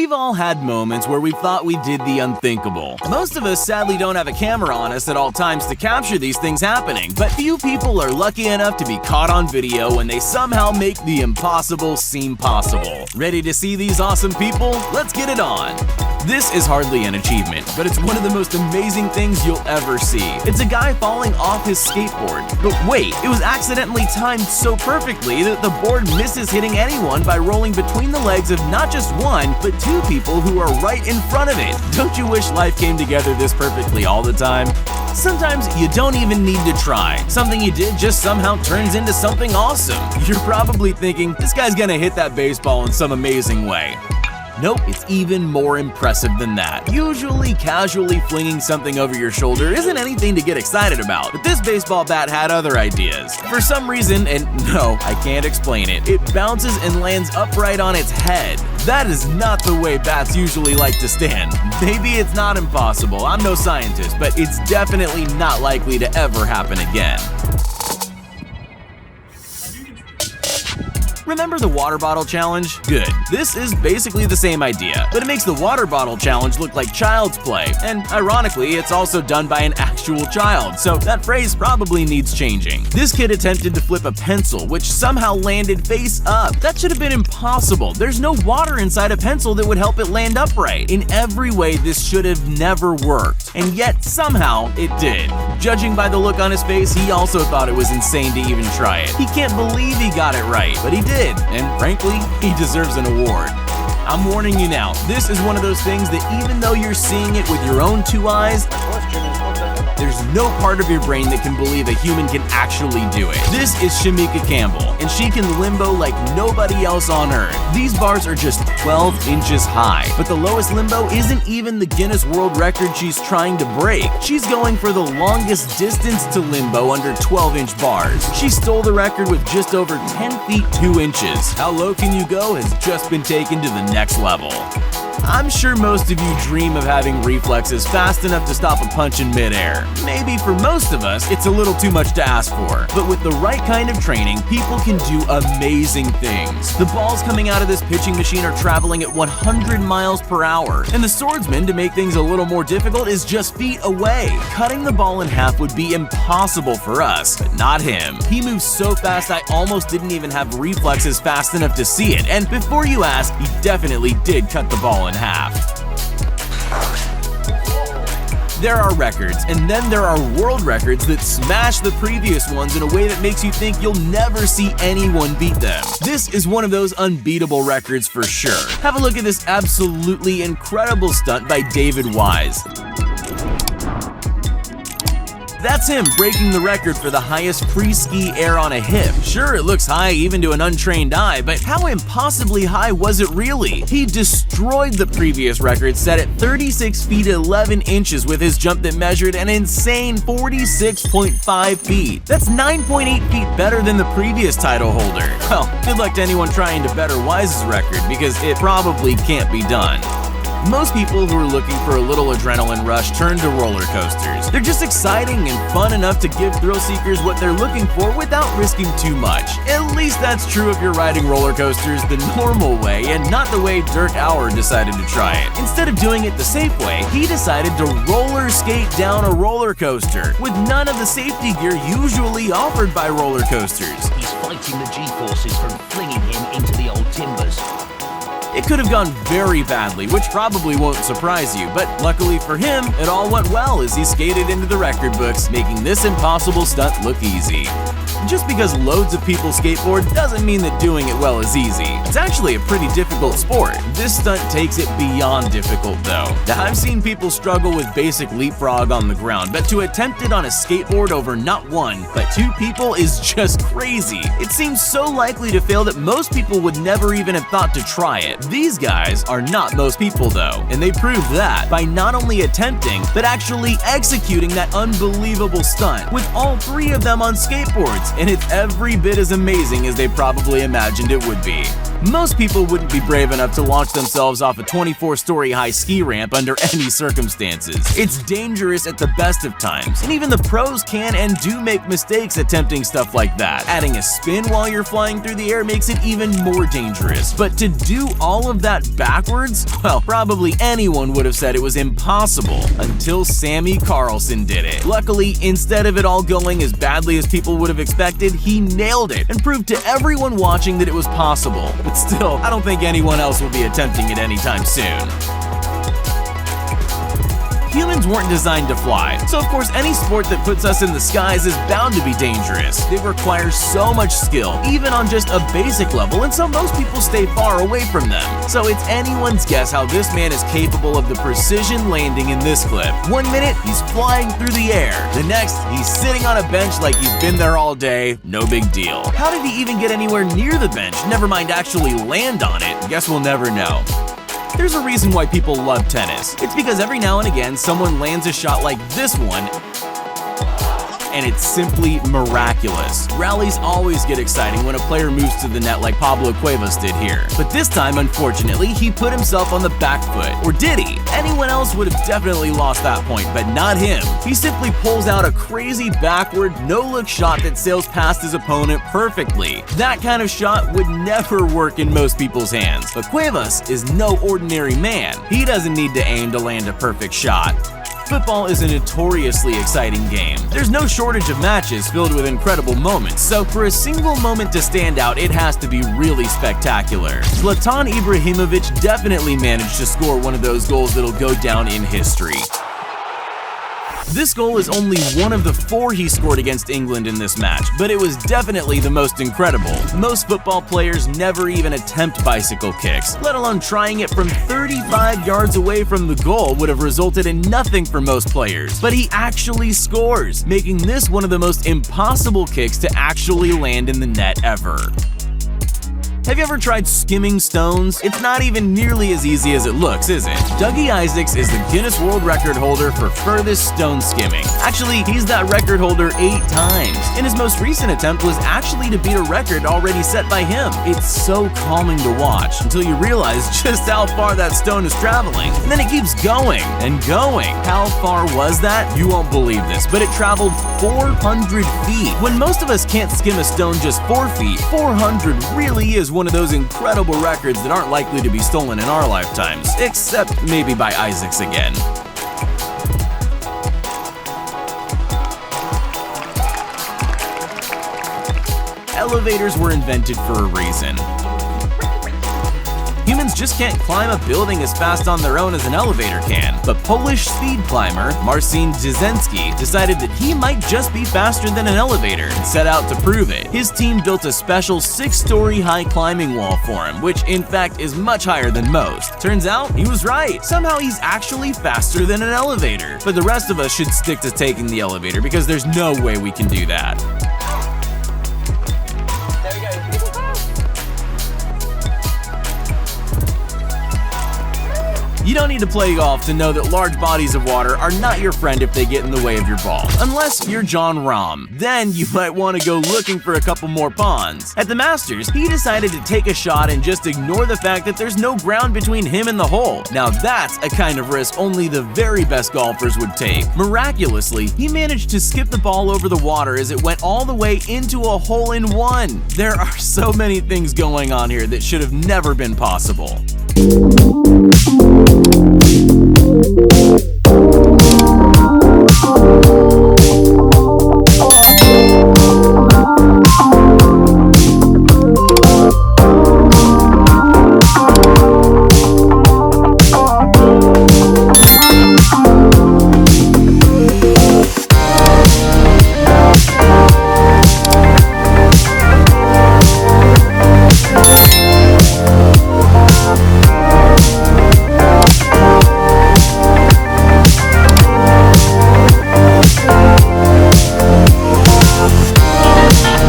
We've all had moments where we thought we did the unthinkable. Most of us sadly don't have a camera on us at all times to capture these things happening, but few people are lucky enough to be caught on video when they somehow make the impossible seem possible. Ready to see these awesome people? Let's get it on! This is hardly an achievement, but it's one of the most amazing things you'll ever see. It's a guy falling off his skateboard. But wait, it was accidentally timed so perfectly that the board misses hitting anyone by rolling between the legs of not just one, but two people who are right in front of it. Don't you wish life came together this perfectly all the time? Sometimes you don't even need to try. Something you did just somehow turns into something awesome. You're probably thinking, this guy's gonna hit that baseball in some amazing way. Nope, it's even more impressive than that. Usually, casually flinging something over your shoulder isn't anything to get excited about, but this baseball bat had other ideas. For some reason, and no, I can't explain it, it bounces and lands upright on its head. That is not the way bats usually like to stand. Maybe it's not impossible, I'm no scientist, but it's definitely not likely to ever happen again. Remember the water bottle challenge? Good. This is basically the same idea, but it makes the water bottle challenge look like child's play. And ironically, it's also done by an actual child, so that phrase probably needs changing. This kid attempted to flip a pencil, which somehow landed face up. That should have been impossible. There's no water inside a pencil that would help it land upright. In every way, this should have never worked. And yet, somehow, it did. Judging by the look on his face, he also thought it was insane to even try it. He can't believe he got it right, but he did. And frankly, he deserves an award. I'm warning you now, this is one of those things that even though you're seeing it with your own two eyes, there's no part of your brain that can believe a human can actually do it. This is Shamika Campbell, and she can limbo like nobody else on Earth. These bars are just 12 inches high, but the lowest limbo isn't even the Guinness World Record she's trying to break. She's going for the longest distance to limbo under 12-inch bars. She stole the record with just over 10 feet 2 inches. How low can you go has just been taken to the next level. I'm sure most of you dream of having reflexes fast enough to stop a punch in midair. Maybe for most of us, it's a little too much to ask for. But with the right kind of training, people can do amazing things. The balls coming out of this pitching machine are traveling at 100 miles per hour. And the swordsman, to make things a little more difficult, is just feet away. Cutting the ball in half would be impossible for us, but not him. He moves so fast I almost didn't even have reflexes fast enough to see it. And before you ask, he definitely did cut the ball in half. There are records, and then there are world records that smash the previous ones in a way that makes you think you'll never see anyone beat them. This is one of those unbeatable records for sure. Have a look at this absolutely incredible stunt by David Wise. That's him breaking the record for the highest pre-ski air on a hip. Sure, it looks high even to an untrained eye, but how impossibly high was it really? He destroyed the previous record set at 36 feet 11 inches with his jump that measured an insane 46.5 feet. That's 9.8 feet better than the previous title holder. Well, good luck to anyone trying to better Wise's record, because it probably can't be done. Most people who are looking for a little adrenaline rush turn to roller coasters. They're just exciting and fun enough to give thrill seekers what they're looking for without risking too much. At least that's true if you're riding roller coasters the normal way and not the way Dirk Auer decided to try it. Instead of doing it the safe way, he decided to roller skate down a roller coaster with none of the safety gear usually offered by roller coasters. He's fighting the G-forces from flinging him into the old timbers. It could have gone very badly, which probably won't surprise you, but luckily for him, it all went well as he skated into the record books, making this impossible stunt look easy. Just because loads of people skateboard doesn't mean that doing it well is easy. It's actually a pretty difficult sport. This stunt takes it beyond difficult though. Now, I've seen people struggle with basic leapfrog on the ground, but to attempt it on a skateboard over not one, but two people is just crazy. It seems so likely to fail that most people would never even have thought to try it. These guys are not most people though, and they proved that by not only attempting, but actually executing that unbelievable stunt, with all three of them on skateboards, and it's every bit as amazing as they probably imagined it would be. Most people wouldn't be brave enough to launch themselves off a 24-story high ski ramp under any circumstances. It's dangerous at the best of times, and even the pros can and do make mistakes attempting stuff like that. Adding a spin while you're flying through the air makes it even more dangerous. But to do all of that backwards? Well, probably anyone would have said it was impossible until Sammy Carlson did it. Luckily, instead of it all going as badly as people would have expected, he nailed it and proved to everyone watching that it was possible. But still, I don't think anyone else will be attempting it anytime soon. Humans weren't designed to fly, so of course any sport that puts us in the skies is bound to be dangerous. They require so much skill, even on just a basic level, and so most people stay far away from them. So it's anyone's guess how this man is capable of the precision landing in this clip. 1 minute, he's flying through the air. The next, he's sitting on a bench like he's been there all day, no big deal. How did he even get anywhere near the bench, never mind actually land on it? Guess we'll never know. There's a reason why people love tennis. It's because every now and again, someone lands a shot like this one, and it's simply miraculous. Rallies always get exciting when a player moves to the net like Pablo Cuevas did here. But this time, unfortunately, he put himself on the back foot. Or did he? Anyone else would have definitely lost that point, but not him. He simply pulls out a crazy backward, no-look shot that sails past his opponent perfectly. That kind of shot would never work in most people's hands. But Cuevas is no ordinary man. He doesn't need to aim to land a perfect shot. Football is a notoriously exciting game. There's no shortage of matches filled with incredible moments, so for a single moment to stand out, it has to be really spectacular. Zlatan Ibrahimovic definitely managed to score one of those goals that'll go down in history. This goal is only one of the 4 he scored against England in this match, but it was definitely the most incredible. Most football players never even attempt bicycle kicks, let alone trying it from 35 yards away from the goal would have resulted in nothing for most players. But he actually scores, making this one of the most impossible kicks to actually land in the net ever. Have you ever tried skimming stones? It's not even nearly as easy as it looks, is it? Dougie Isaacs is the Guinness World Record holder for furthest stone skimming. Actually, he's that record holder 8 times. And his most recent attempt was actually to beat a record already set by him. It's so calming to watch until you realize just how far that stone is traveling. And then it keeps going and going. How far was that? You won't believe this, but it traveled 400 feet. When most of us can't skim a stone just 4 feet, 400 really is one of those incredible records that aren't likely to be stolen in our lifetimes, except maybe by Isaacs again. Elevators were invented for a reason. Humans just can't climb a building as fast on their own as an elevator can. But Polish speed climber Marcin Dzieński decided that he might just be faster than an elevator and set out to prove it. His team built a special 6-story high climbing wall for him, which in fact is much higher than most. Turns out he was right. Somehow he's actually faster than an elevator. But the rest of us should stick to taking the elevator because there's no way we can do that. You don't need to play golf to know that large bodies of water are not your friend if they get in the way of your ball. Unless you're John Rahm. Then you might want to go looking for a couple more ponds. At the Masters, he decided to take a shot and just ignore the fact that there's no ground between him and the hole. Now that's a kind of risk only the very best golfers would take. Miraculously, he managed to skip the ball over the water as it went all the way into a hole-in-one. There are so many things going on here that should have never been possible.